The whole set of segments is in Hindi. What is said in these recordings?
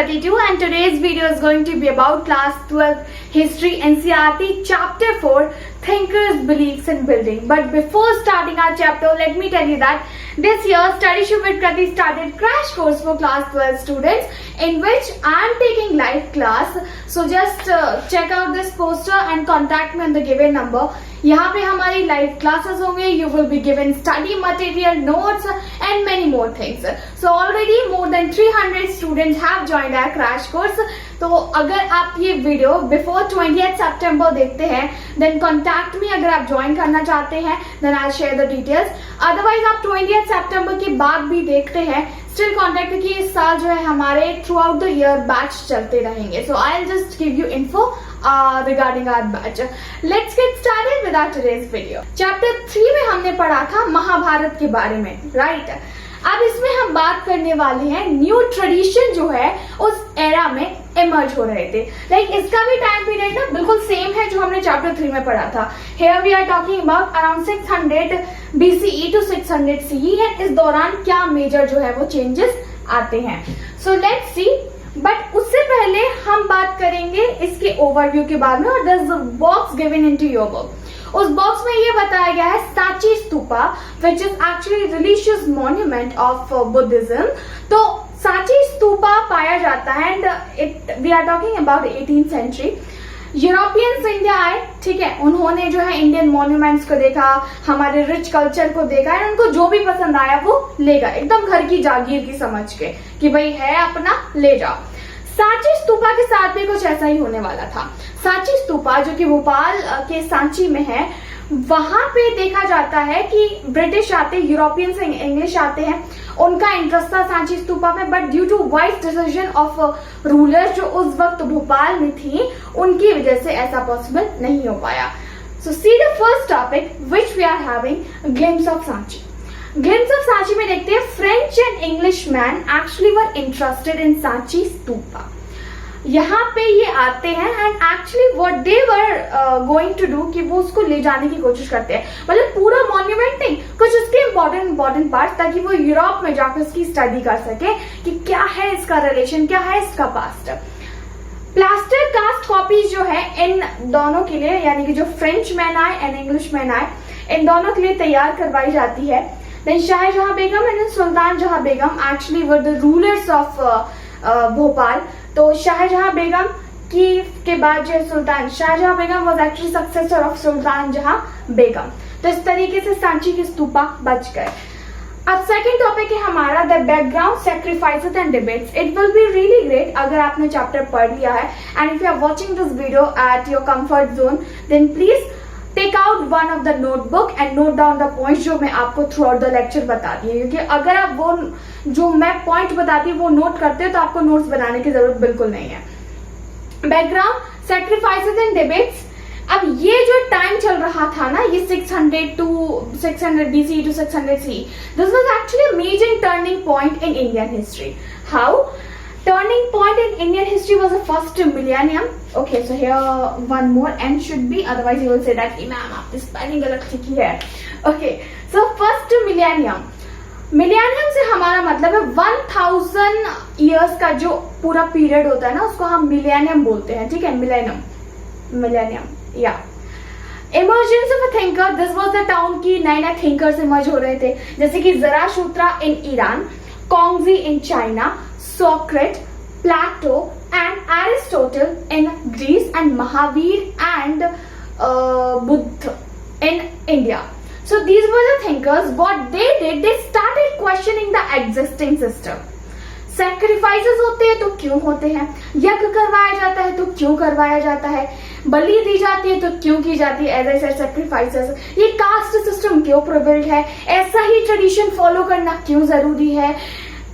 Pratitu and today's video is going to be about class 12 history NCERT chapter 4 thinkers, beliefs and building. But before starting our chapter, let me tell you that this year Study Show with Prati started crash course for class 12 students in which I am taking live class. So just check out this poster and contact me on the given number. यहाँ पे हमारी लाइव क्लासेस होंगे. You will be given study material, notes and many more things. So already more than 300 students have joined our crash course. तो अगर आप ये वीडियो बिफोर 20th September देखते हैं then contact me. अगर आप ज्वाइन करना चाहते हैं then I'll share the details. Otherwise आप 20th September के बाद भी देखते हैं still contact, क्योंकि इस साल जो है हमारे throughout the year batch चलते रहेंगे. So I'll just give you info regarding our batch. Let's get started with our today's video. Chapter 3 में हमने पढ़ा था महाभारत के बारे में, right? अब इसमें हम बात करने वाले हैं न्यू ट्रेडिशन जो है उस एरा में इमर्ज हो रहे थे. लाइक इसका भी टाइम पीरियड ना बिल्कुल सेम है जो हमने चैप्टर 3 में पढ़ा था. Here we are talking about around 600 BCE to 600 CE है. इस दौरान क्या मेजर जो है वो चेंजेस आते हैं. So let's see. बट उससे पहले हम बात करेंगे इसके ओवरव्यू के बारे में. और this box given into your book. उस बॉक्स में ये बताया गया है Sanchi stupa which is actually religious monument of Buddhism. तो सांची स्तूपा पाया जाता है and we are talking about 18th century. Europeans India आए, ठीक है, उन्होंने जो है इंडियन मॉन्यूमेंट्स को देखा, हमारे रिच कल्चर को देखा एंड उनको जो भी पसंद आया वो ले गए, एकदम घर की जागीर की समझ के कि भाई है अपना ले जाओ. सांची स्तूपा के साथ भी कुछ ऐसा ही होने वाला था. सांची स्तूपा जो कि भोपाल के सांची में है, वहां पे देखा जाता है कि ब्रिटिश आते, यूरोपियंस इंग्लिश आते हैं, उनका इंटरेस्ट था सांची स्तूपा में. But due to wise decision of ruler जो उस वक्त भोपाल में थी, उनकी वजह से ऐसा पॉसिबल नहीं हो पाया. So see the first topic which we are having glimpse of Sanchi. Glimpse of Sanchi में देखते हैं French and English man actually were interested in Sanchi stupa. यहाँ पे ये आते हैं and actually what they were going to do कि वो उसको ले जाने की कोशिश करते हैं. मतलब पूरा मॉन्यूमेंट नहीं, कुछ उसके इंपॉर्टेंट पार्ट, ताकि वो यूरोप में जाकर उसकी स्टडी कर सके कि क्या है इसका रिलेशन, क्या है इसका पास्ट. प्लास्टर कास्ट कॉपीज जो है इन दोनों के लिए, यानी कि जो फ्रेंच मैन आए एंड इंग्लिश मैन आए, इन दोनों के लिए तैयार करवाई जाती है. Then Shahjahan Begum and Sultan Jahan Begum actually were the rulers of Bhopal. तो शाहजहां बेगम के बाद जो Sultan, Shahjahan Begum was actually successor of Sultan Jahan Begum. तो इस तरीके से सांची की स्तूपा बच गए. अब सेकंड टॉपिक है हमारा the background, sacrifices and debates. It will be really great अगर आपने चैप्टर पढ़ लिया है and if you are watching this video at your comfort zone then please take out one of the notebook and note down the points जो मैं आपको थ्रू आउट द लेक्चर बताती है. क्योंकि अगर आप वो जो मैं पॉइंट बताती हूँ वो नोट करते हो तो आपको नोट्स बनाने की जरूरत बिल्कुल नहीं है. Background, sacrifices and debates. अब ये जो टाइम चल रहा था ना, ये 600 BCE to 600 CE, this was actually a major turning point in Indian history. How? Turning point in Indian history was the first millennium. Okay, so here one more N should be, otherwise you will say that ma'am आपने spelling गलत लिखी है. Okay, so first millennium. Millennium से हमारा मतलब है 1000 years का जो पूरा पीरियड होता है ना, उसको हम मिलेनियम बोलते हैं, ठीक है. मिलेनियम या emergence of a thinker. This was the town की नए नए थिंकर्स इमर्ज हो रहे थे, जैसे कि Zarathustra in Iran, Kongzi in China, Socrates, Plato and Aristotle in Greece and Mahavir and Buddha in India. So these were the thinkers. What they did, they started questioning the existing system. Sacrifices होते हैं तो क्यों होते हैं, यज्ञ करवाया जाता है तो क्यों करवाया जाता है, बलि दी जाती है तो क्यों की जाती है, एज आई सेड सैक्रिफाइसेस. ये कास्ट सिस्टम क्यों प्रिवेल्ड है, ऐसा ही ट्रेडिशन फॉलो करना क्यों जरूरी है,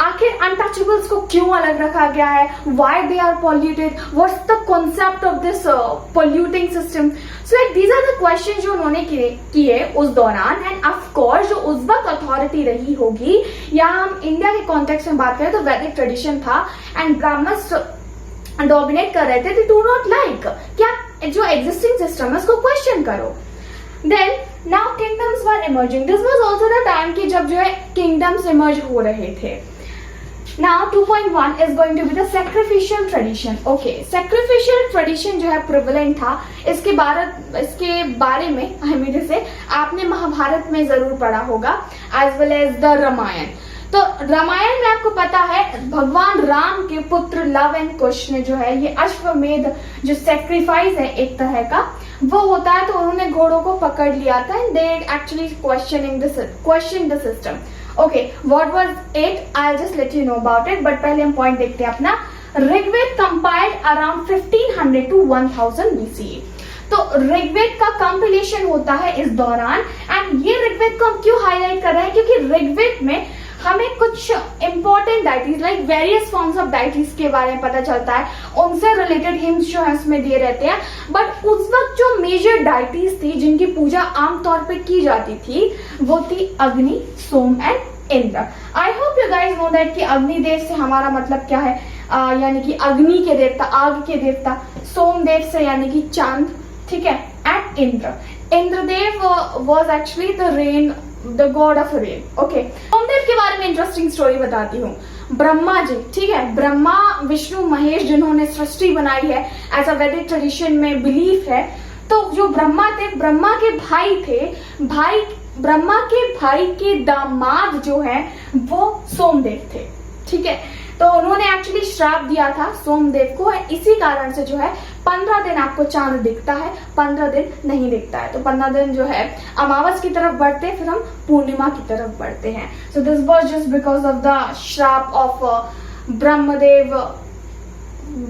आखिर अनटचेबल्स को क्यों अलग रखा गया है, why they are polluted, what's the concept of this polluting system. So these are the question जो उन्होंने किए उस दौरान. एंड ऑफ कोर्स जो उस वक्त अथॉरिटी रही होगी, या हम इंडिया के कॉन्टेक्स्ट में बात करें तो वैदिक ट्रेडिशन था एंड ब्राह्मण्स डोमिनेट कर रहे थे. दे डू नॉट लाइक क्या जो एग्जिस्टिंग सिस्टम है उसको क्वेश्चन करो. Then now kingdoms were emerging. This was also the time की जब जो है किंगडम्स इमर्ज हो रहे थे. Now 2.1 is going to be the sacrificial tradition. Okay, sacrificial tradition जो है prevalent था, इसके बारे में हमें से आपने महाभारत में जरूर पढ़ा होगा, as well as the Ramayan. तो रामायण में आपको पता है भगवान राम के पुत्र लव एंड कुश ने जो है ये अश्वमेध जो सेक्रीफाइस है एक तरह का वो होता है, तो उन्होंने घोड़ों को पकड़ लिया था and they actually question the system. Okay, what was it? I just let you know about it, but पहले हम पॉइंट देखते हैं अपना. Rigveda compiled around 1500 to 1000 BCE. तो ऋग्वेद का कंपिलेशन होता है इस दौरान. एंड ये ऋग्वेद को हम क्यों हाईलाइट कर रहे हैं? क्योंकि ऋग्वेद में हमें कुछ important deities like various forms of deities के बारे में पता चलता है, उनसे रिलेटेड हिम्स जो है उसमें दिए रहते हैं. बट उस वक्त जो मेजर डाइटीज थी जिनकी पूजा आमतौर पे की जाती थी वो थी Agni, Soma and Indra. I hope you guys know that कि अग्निदेव से हमारा मतलब क्या है, यानी कि अग्नि के देवता, आग के देवता. सोमदेव से यानी कि चांद, ठीक है. And Indradev was actually the God of rain. Okay, Somdev के बारे में इंटरेस्टिंग स्टोरी बताती हूँ. ब्रह्मा जी, ठीक है, ब्रह्मा विष्णु महेश जिन्होंने सृष्टि बनाई है ऐसा वैदिक ट्रेडिशन में बिलीफ है. तो जो ब्रह्मा थे, ब्रह्मा के भाई थे, ब्रह्मा के भाई के दामाद जो है वो सोमदेव थे, ठीक है. तो उन्होंने एक्चुअली श्राप दिया था सोमदेव को, इसी कारण से जो है 15 दिन आपको चांद दिखता है, 15 दिन नहीं दिखता है. तो 15 दिन जो है अमावस की तरफ बढ़ते हैं, फिर हम पूर्णिमा की तरफ बढ़ते हैं. So this was just because of the श्राप of Brahmadev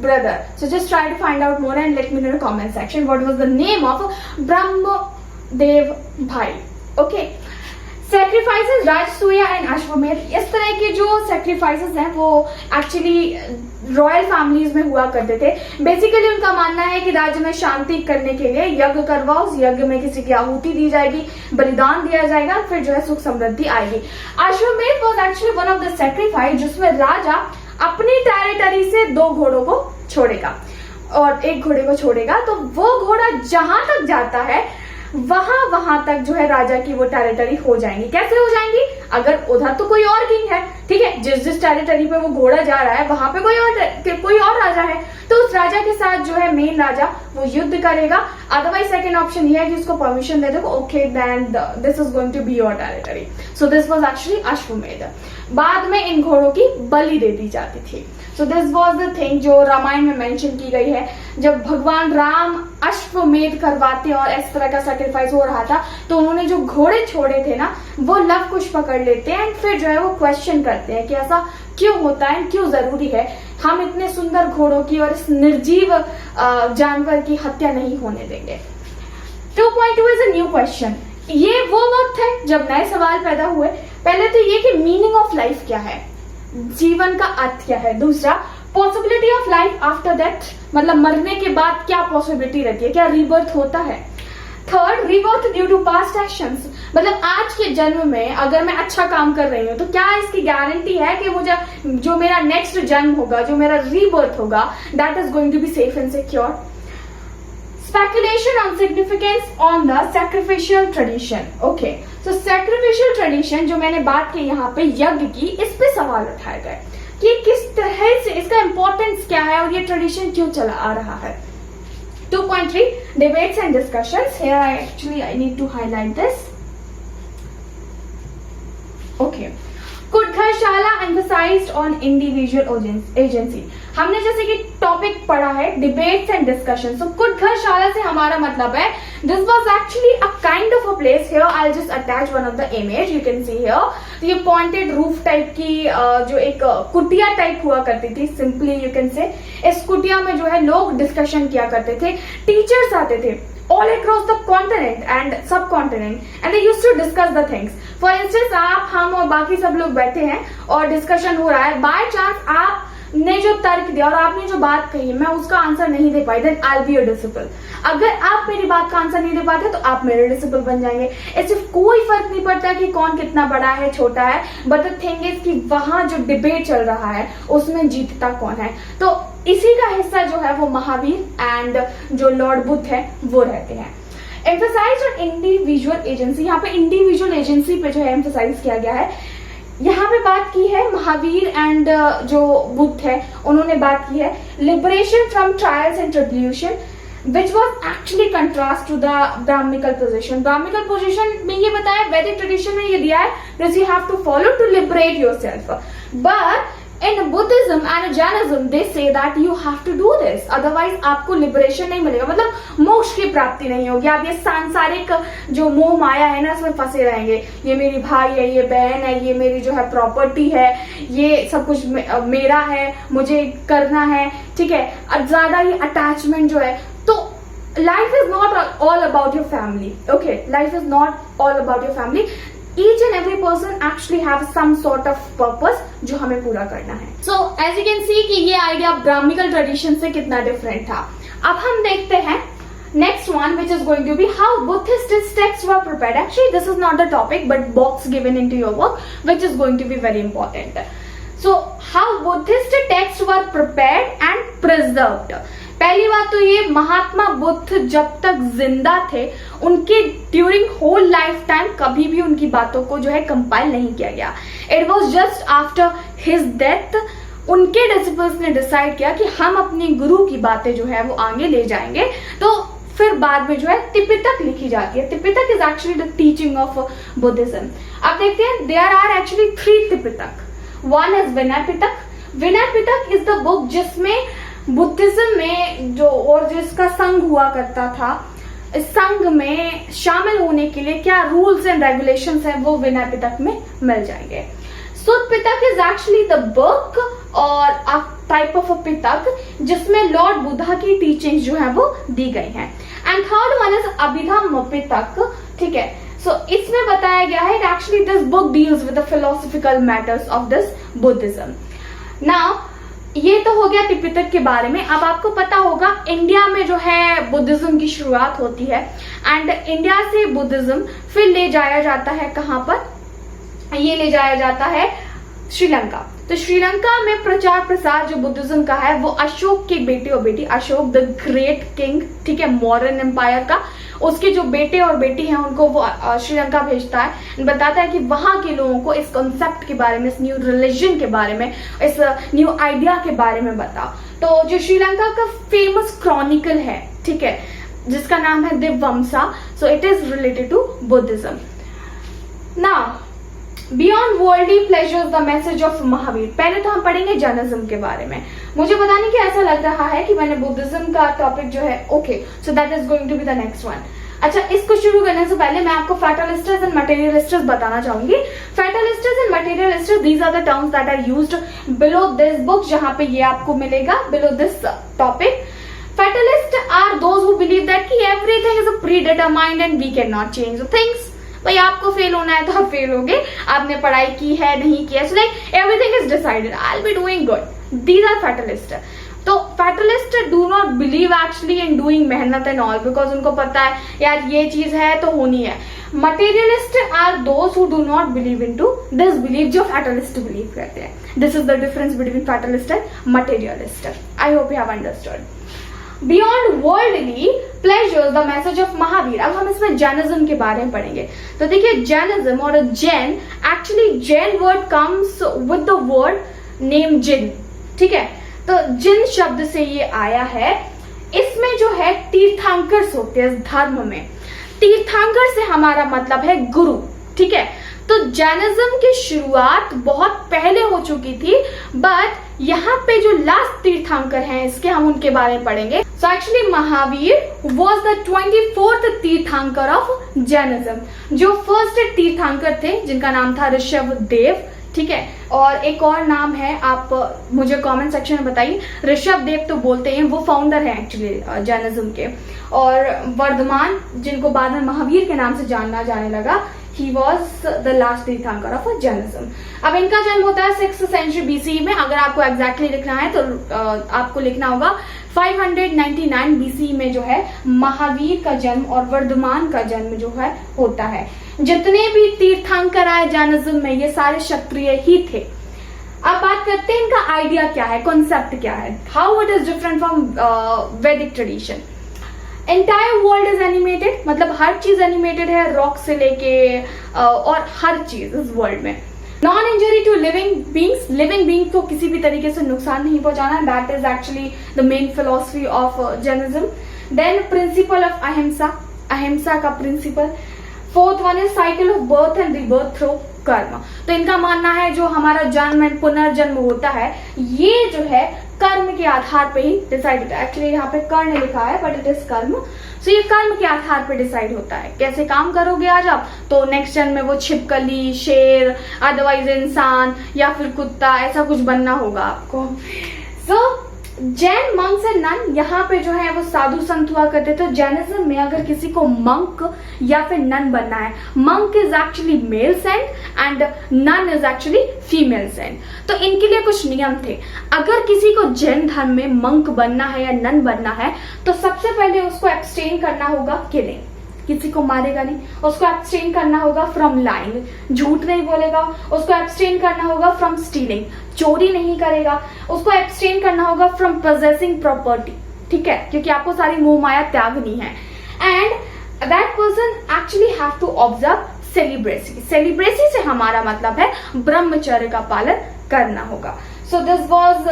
brother. So just try to find out more and let me know in the comment section what was the name of Brahmadev Bhai. Okay. Sacrifices Rajasuya and Ashvamedha, इस तरह के जो सेक्रीफाइसेस हैं वो एक्चुअली रॉयल फैमिलीज में हुआ करते थे. बेसिकली उनका मानना है कि राज्य में शांति करने के लिए यज्ञ करवाओ, उस यज्ञ में किसी की आहुति दी जाएगी, बलिदान दिया जाएगा, फिर जो है सुख समृद्धि आएगी. अश्वमेध was actually one of the sacrifice जिसमें राजा अपनी टेरिटरी से 2 घोड़ों को छोड़ेगा और 1 घोड़े को छोड़ेगा. तो वो घोड़ा जहां तक जाता है वहां तक जो है राजा की वो टेरिटरी हो जाएंगी. कैसे हो जाएंगी? अगर उधर तो कोई और किंग है, ठीक है, जिस टेरिटरी पे वो घोड़ा जा रहा है वहां पे कोई और राजा है, तो उस राजा के साथ जो है मेन राजा वो युद्ध करेगा. अदरवाइज सेकंड ऑप्शन ये है कि उसको परमिशन दे दो, okay then this is going to be your territory. So this was actually Ashvamedha. बाद में इन घोड़ों की बलि दे दी जाती थी. सो दिस वाज द थिंग जो रामायण में मेंशन की गई है. जब भगवान राम अश्वमेध करवाते और इस तरह का सैक्रिफाइस हो रहा था तो उन्होंने जो घोड़े छोड़े थे ना वो लव कुश पकड़ लेते हैं एंड फिर जो है वो क्वेश्चन करते हैं कि ऐसा क्यों होता है, क्यों जरूरी है हम इतने सुंदर घोड़ों की और इस निर्जीव जानवर की हत्या नहीं होने देंगे. 2.2 इज अ न्यू क्वेश्चन. ये वो वक्त है जब नए सवाल पैदा हुए. पहले तो ये कि मीनिंग ऑफ लाइफ क्या है, जीवन का अर्थ क्या है. दूसरा, possibility of life after death, मतलब मरने के बाद क्या पॉसिबिलिटी रहती है, क्या रीबर्थ होता है. Third, rebirth due to past actions, मतलब आज के जन्म में अगर मैं अच्छा काम कर रही हूँ तो क्या इसकी गारंटी है कि मुझे जो मेरा नेक्स्ट जन्म होगा, जो मेरा रीबर्थ होगा, that is going to be safe and secure. Speculation on significance on the sacrificial tradition. Okay, so sacrificial tradition जो मैंने बात की यहाँ पे यज्ञ की, इस पे सवाल उठाए गए कि किस तरह से इसका इंपॉर्टेंस क्या है और ये ट्रेडिशन क्यों चला आ रहा है. 2.3 debates and discussions. Here I need to highlight this. Okay. कुटघरशाला emphasized on individual agency. हमने जैसे कि टॉपिक पढ़ा है डिबेट्स एंड डिस्कशन. सो कुटघरशाला से हमारा मतलब है this was actually a kind of a place. Here I just attach one of the image, you can see here. तो ये पॉइंटेड रूफ टाइप की जो एक कुटिया टाइप हुआ करती थी, सिंपली यू कैन से. इस कुटिया में जो है लोग डिस्कशन किया करते थे, टीचर्स आते थे all across the continent and subcontinent and they used to discuss the things. For instance, आप, हम और बाकी सब लोग बैठे हैं और डिस्कशन हो रहा है. बाय चांस आपने जो तर्क दिया और आपने जो बात कही मैं उसका आंसर नहीं दे पाई, then I will be your disciple. अगर आप मेरी बात का आंसर नहीं दे पाते तो आप मेरे डिसिपल बन जाएंगे. इससे कोई फर्क नहीं पड़ता कि कौन कितना बड़ा है छोटा है, बट द थिंग इज कि वहां जो डिबेट चल रहा है उसमें जीतता कौन है. तो इसी का हिस्सा जो है वो महावीर एंड जो लॉर्ड बुद्ध है वो रहते हैं. एम्फसाइज ऑन इंडिविजुअल एजेंसी, यहाँ पे इंडिविजुअल एजेंसी पे जो है एम्फसाइज किया गया है. यहाँ पे बात की है महावीर एंड जो बुद्ध है उन्होंने बात की है liberation from trials and tribulation which was actually contrast to the Brahminical position. Brahminical position में ये बताया, वैदिक ट्रेडिशन में ये दिया है that you have to follow to liberate yourself. But in Buddhism and Jainism they say that you have to do this, otherwise आपको liberation नहीं मिलेगा, मतलब मोक्ष की प्राप्ति नहीं होगी. आप ये सांसारिक जो मोह माया है ना उसमें फंसे रहेंगे. ये मेरी भाई है, ये बहन है, ये मेरी जो है प्रॉपर्टी है, ये सब कुछ मेरा है, मुझे करना है, ठीक है. और ज्यादा ही अटैचमेंट जो है, तो life is not all about your family. Okay, life is not all about your family. Each and every person actually have some sort of purpose जो हमें पूरा करना है. So as you can see कि ये आइडिया ब्राह्मणिकल ट्रेडिशन से कितना डिफरेंट था. अब हम देखते हैं next one, which is going to be how Buddhist texts were prepared. Actually this is not the topic but box given into your work which is going to be very important. So how Buddhist texts were prepared and preserved. पहली बात तो ये महात्मा बुद्ध जब तक जिंदा थे उनके ड्यूरिंग होल लाइफ टाइम कभी भी उनकी बातों को जो है कंपाइल नहीं किया गया. It was just after his death उनके डिसिपल्स ने डिसाइड किया कि हम अपने गुरु की बातें जो है वो आगे ले जाएंगे. तो फिर बाद में जो है त्रिपिटक लिखी जाती है. Tripitaka is actually the teaching of Buddhism. आप देखते हैं there are actually 3 Tripitaka. One is Vinaya Pitaka. Vinaya Pitaka is the book जिसमें बुद्धिज्म में जो और जिसका संघ हुआ करता था, इस संघ में शामिल होने के लिए क्या रूल्स एंड रेगुलेशंस हैं वो विनय पिटक में मिल जाएंगे. सुत्त पिटक इज एक्चुअली द बुक और अ टाइप ऑफ अ पिटक जिसमें लॉर्ड बुद्धा की टीचिंग्स जो है वो दी गई हैं. And third one is Abhidhamma Pitaka. ठीक है, सो इसमें बताया गया है actually this book deals with the philosophical matters of this Buddhism. Now ये तो हो गया त्रिपिटक के बारे में. अब आपको पता होगा इंडिया में जो है बुद्धिज्म की शुरुआत होती है एंड इंडिया से बुद्धिज्म फिर ले जाया जाता है कहां पर, ये ले जाया जाता है श्रीलंका. तो श्रीलंका में प्रचार प्रसार जो बुद्धिज्म का है वो अशोक के बेटे और बेटी, अशोक द ग्रेट किंग, ठीक है, मौर्यन एम्पायर का, उसके जो बेटे और बेटी हैं उनको वो श्रीलंका भेजता है. बताता है कि वहां के लोगों को इस कॉन्सेप्ट के बारे में, इस न्यू रिलीजन के बारे में, इस न्यू आइडिया के बारे में बताओ. तो जो श्रीलंका का फेमस क्रॉनिकल है, ठीक है, जिसका नाम है Divyavamsa, so it is related to Buddhism. Now beyond worldly pleasures the message of Mahavira. पहले तो हम पढ़ेंगे जैनिज्म के बारे में. मुझे पता नहीं कि ऐसा लग रहा है कि मैंने बुद्धिज्म का टॉपिक जो है, okay, so that is going to be the next one. अच्छा, इसको शुरू करने से पहले मैं आपको फैटलिस्टर्स एंड मटेरियलिस्टर्स बताना चाहूंगी. Fatalists and materialists, these are the terms that are used below this book, जहां पे ये आपको मिलेगा below this topic. Fatalists are those who believe that कि everything is predetermined and we cannot change the things. भाई आपको फेल होना है तो आप फेल होगे, आपने पढ़ाई की है नहीं की है, so like everything is decided, I'll be doing good. These are fatalists. तो fatalists do not believe actually in doing मेहनत and all because उनको पता है यार ये चीज है तो होनी है. Materialists are those who do not believe into this belief जो fatalist believe करते हैं. This is the difference between fatalist and materialist. I hope you have understood. Beyond worldly pleasures the message of Mahavir. अब हम इसमें जैनिज्म के बारे में पढ़ेंगे. तो देखिए जैनिज्म और Jain, actually Jain word comes with the word name Jin. ठीक है, तो जिन शब्द से ये आया है. इसमें जो है तीर्थंकर्स होते हैं. धर्म में तीर्थंकर से हमारा मतलब है गुरु. ठीक है, तो जैनिज्म की शुरुआत बहुत पहले हो चुकी थी, बट यहाँ पे जो लास्ट तीर्थंकर हैं इसके हम उनके बारे में पढ़ेंगे. So actually Mahavir was the 24th तीर्थंकर ऑफ जैनिज्म. जो फर्स्ट तीर्थंकर थे जिनका नाम था ऋषभ देव. ठीक है, और एक और नाम है, आप मुझे कमेंट सेक्शन में बताइए. ऋषभ देव तो बोलते हैं, वो फाउंडर है एक्चुअली जैनिज्म के. और वर्धमान, जिनको बाद में महावीर के नाम से जानना जाने लगा, he was the last तीर्थंकर of Jainism. अब इनका जन्म होता है 6th century BCE में. अगर आपको एग्जैक्टली लिखना है तो आपको लिखना होगा 599 BCE में जो है महावीर का जन्म और वर्धमान का जन्म जो है होता है. जितने भी तीर्थंकर आए जैनिज्म में ये सारे क्षत्रिय ही थे. अब बात करते हैं इनका आइडिया क्या है, कॉन्सेप्ट क्या है, how it is different from Vedic tradition. Entire world is animated, मतलब हर चीज एनिमेटेड है, रॉक से लेके और हर चीज इस वर्ल्ड में. Non injury to living beings को किसी भी तरीके से नुकसान नहीं पहुंचाना, that is actually the main philosophy of Jainism. Then principle of ahimsa का principle. Fourth one is cycle of birth and rebirth through karma. तो इनका मानना है जो हमारा जन्म एंड पुनर्जन्म होता है ये जो है कर्म के आधार पे ही डिसाइड होता है। एक्चुअली यहाँ पे कर्ण लिखा है बट इट इज कर्म। सो ये कर्म के आधार पे डिसाइड होता है। कैसे काम करोगे आज आप, तो नेक्स्ट जन्म में वो छिपकली, शेर, अदरवाइज इंसान या फिर कुत्ता, ऐसा कुछ बनना होगा आपको। सो जैन मंक्स एंड नन, यहाँ पे जो है वो साधु संत हुआ करते थे। जैनिज्म में अगर किसी को मंक या फिर नन बनना है, monk is actually male saint and nun is actually female saint. तो इनके लिए कुछ नियम थे। अगर किसी को जैन धर्म में मंक बनना है या नन बनना है तो सबसे पहले उसको एब्सटेन करना होगा किलिंग, किसी को मारेगा नहीं। उसको एब्सटेन करना होगा फ्रॉम लाइंग, झूठ नहीं बोलेगा। उसको एब्सटेन करना होगा फ्रॉम स्टीलिंग, चोरी नहीं करेगा। उसको एब्सटेन करना होगा फ्रॉम पोजेसिंग प्रॉपर्टी, ठीक है, क्योंकि आपको सारी मोह माया त्यागनी है। And that person actually have to observe celibacy. Celibacy से हमारा मतलब है ब्रह्मचर्य का पालन करना होगा। So this was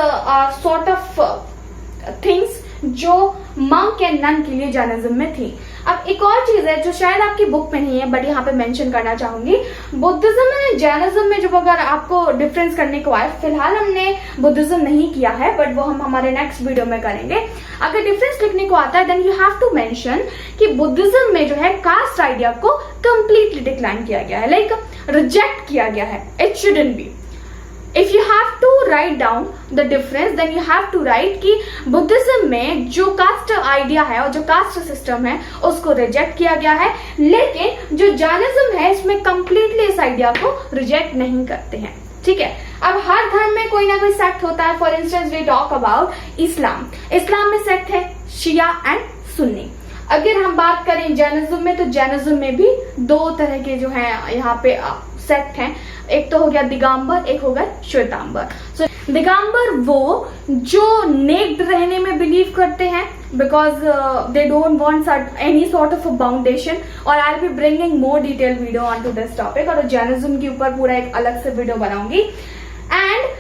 sort of things जो मंक एंड नन के लिए जैनिज्म में थी। अब एक और चीज है जो शायद आपकी बुक में नहीं है बट यहाँ पे मेंशन करना चाहूंगी। बुद्धिज्म एंड जैनिज्म में जब अगर आपको डिफरेंस करने को आए, फिलहाल हमने बुद्धिज्म नहीं किया है बट वो हम हमारे नेक्स्ट वीडियो में करेंगे। अगर डिफरेंस लिखने को आता है then you have to mention कि बुद्धिज्म में जो है कास्ट आइडिया को कंप्लीटली डिक्लाइन किया गया है, लाइक रिजेक्ट किया गया है। It shouldn't be. If you have to write down the difference, then you have to write कि बुद्धिज्म में जो कास्ट आइडिया है और जो कास्ट सिस्टम है उसको रिजेक्ट किया गया है, लेकिन जो जैनिज्म है इसमें कंप्लीटली इस आइडिया को रिजेक्ट नहीं करते हैं, ठीक है। अब हर धर्म में कोई ना कोई सेक्ट होता है। For instance we talk about Islam. Islam में सेक्ट है शिया एंड सुन्नी। अगर हम बात करें जैनिज्म में तो जैनिज्म में भी दो तरह के जो है यहाँ पे सेक्ट हैं। एक तो हो गया दिगंबर, एक हो गया श्वेतांबर। सो दिगंबर वो जो नेक्ड रहने में बिलीव करते हैं because they don't want any sort of boundation. और I will be bringing more detail video on to this topic और जैनिज्म के ऊपर पूरा एक अलग से वीडियो बनाऊंगी। एंड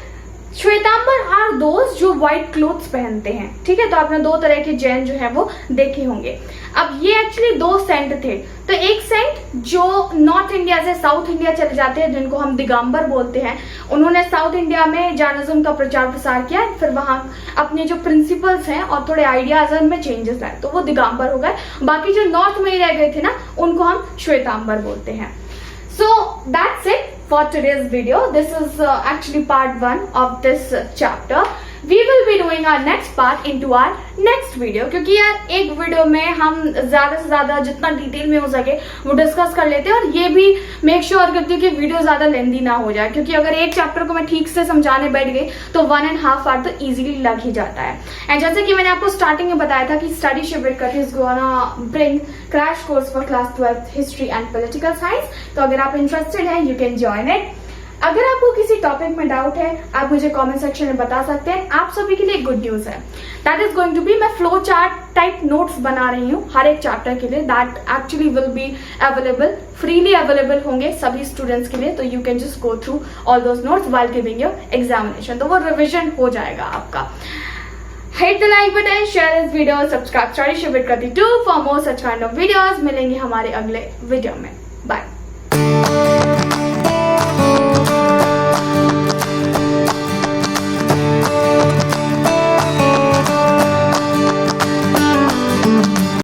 श्वेतांबर आर दोस्त जो व्हाइट क्लोथ्स पहनते हैं, ठीक है। तो आपने दो तरह के जैन जो है वो देखे होंगे। अब ये एक्चुअली दो सेंट थे। तो एक सेंट जो नॉर्थ इंडिया से साउथ इंडिया चले जाते हैं जिनको हम दिगंबर बोलते हैं, उन्होंने साउथ इंडिया में जैनिज्म का प्रचार प्रसार किया, फिर वहां अपने जो प्रिंसिपल्स हैं और थोड़े आइडियाज में चेंजेस लाए, तो वो दिगंबर हो गए। बाकी जो नॉर्थ में रह गए थे ना उनको हम श्वेतांबर बोलते हैं। So that's it for today's video. This is actually part 1 of this chapter. We will be doing our next part into our next video, क्योंकि यार एक वीडियो में हम ज्यादा से ज्यादा जितना डिटेल में हो सके वो डिस्कस कर लेते हैं और ये भी मेक श्योर करती हूँ कि वीडियो ज्यादा लेंदी ना हो जाए, क्योंकि अगर एक चैप्टर को मैं ठीक से समझाने बैठ गई तो 1.5 आवर तो इजीली लग ही जाता है। एंड जैसे कि मैंने आपको स्टार्टिंग में बताया था कि स्टडी शिविर करके is gonna bring crash course for class 12 history and political science. तो अगर आप इंटरेस्टेड हैं यू कैन ज्वाइन इट। अगर आपको किसी टॉपिक में डाउट है आप मुझे कमेंट सेक्शन में बता सकते हैं। आप सभी के लिए गुड न्यूज है, that is going to be मैं फ्लो चार्ट टाइप नोट्स बना रही हूँ हर एक चैप्टर के लिए, that actually will be available, freely available होंगे सभी स्टूडेंट्स के लिए। तो you can just go through all those notes while giving your examination, तो वो रिविजन हो जाएगा आपका। Hit the like button, share this video, subscribe study शिविर करती 2 for more such kind of videos। मिलेंगे हमारे अगले वीडियो में। बाय।